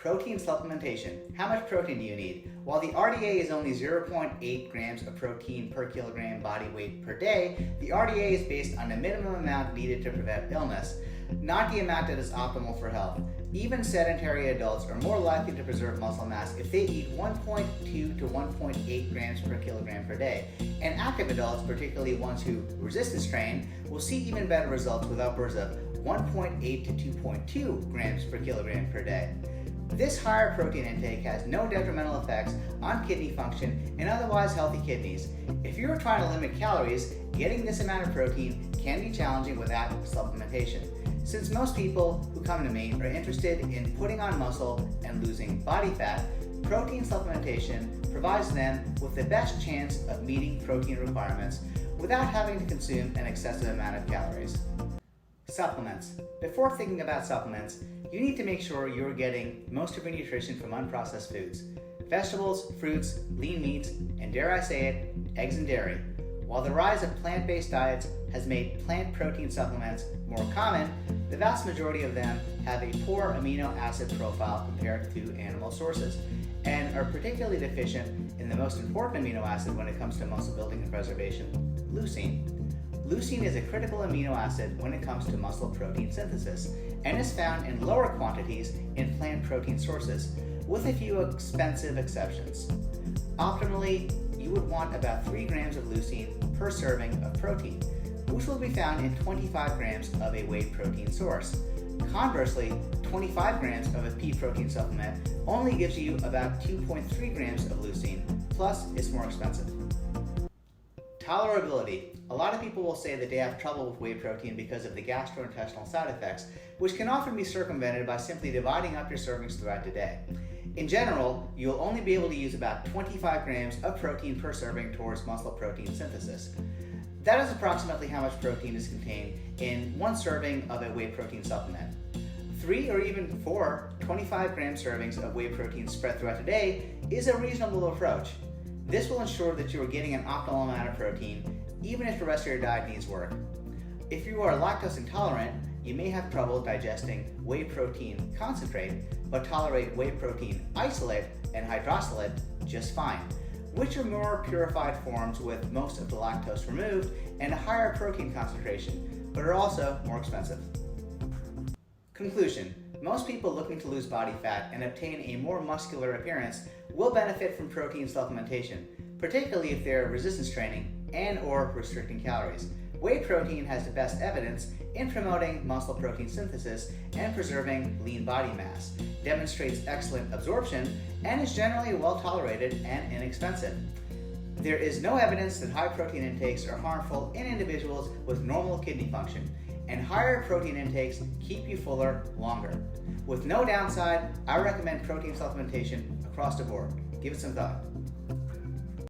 Protein supplementation. How much protein do you need? While the RDA is only 0.8 grams of protein per kilogram body weight per day, the RDA is based on the minimum amount needed to prevent illness, not the amount that is optimal for health. Even sedentary adults are more likely to preserve muscle mass if they eat 1.2 to 1.8 grams per kilogram per day. And active adults, particularly ones who resistance train, will see even better results with upwards of 1.8 to 2.2 grams per kilogram per day. This higher protein intake has no detrimental effects on kidney function and otherwise healthy kidneys. If you're trying to limit calories, getting this amount of protein can be challenging without supplementation. Since most people who come to me are interested in putting on muscle and losing body fat, protein supplementation provides them with the best chance of meeting protein requirements without having to consume an excessive amount of calories. Supplements. Before thinking about supplements, you need to make sure you're getting most of your nutrition from unprocessed foods. Vegetables, fruits, lean meats, and dare I say it, eggs and dairy. While the rise of plant-based diets has made plant protein supplements more common, the vast majority of them have a poor amino acid profile compared to animal sources, and are particularly deficient in the most important amino acid when it comes to muscle building and preservation, leucine. Leucine is a critical amino acid when it comes to muscle protein synthesis, and is found in lower quantities in plant protein sources, with a few expensive exceptions. Optimally, you would want about 3 grams of leucine per serving of protein, which will be found in 25 grams of a whey protein source. Conversely, 25 grams of a pea protein supplement only gives you about 2.3 grams of leucine, plus it's more expensive. Tolerability. A lot of people will say that they have trouble with whey protein because of the gastrointestinal side effects, which can often be circumvented by simply dividing up your servings throughout the day. In general, you'll only be able to use about 25 grams of protein per serving towards muscle protein synthesis. That is approximately how much protein is contained in one serving of a whey protein supplement. 3 or even 4 25-gram servings of whey protein spread throughout the day is a reasonable approach. This will ensure that you are getting an optimal amount of protein, even if the rest of your diet needs work. If you are lactose intolerant, you may have trouble digesting whey protein concentrate, but tolerate whey protein isolate and hydrolysate just fine, which are more purified forms with most of the lactose removed and a higher protein concentration, but are also more expensive. Conclusion. Most people looking to lose body fat and obtain a more muscular appearance will benefit from protein supplementation, particularly if they're resistance training and or restricting calories. Whey protein has the best evidence in promoting muscle protein synthesis and preserving lean body mass, demonstrates excellent absorption, and is generally well tolerated and inexpensive. There is no evidence that high protein intakes are harmful in individuals with normal kidney function, and higher protein intakes keep you fuller longer. With no downside, I recommend protein supplementation across the board. Give it some thought.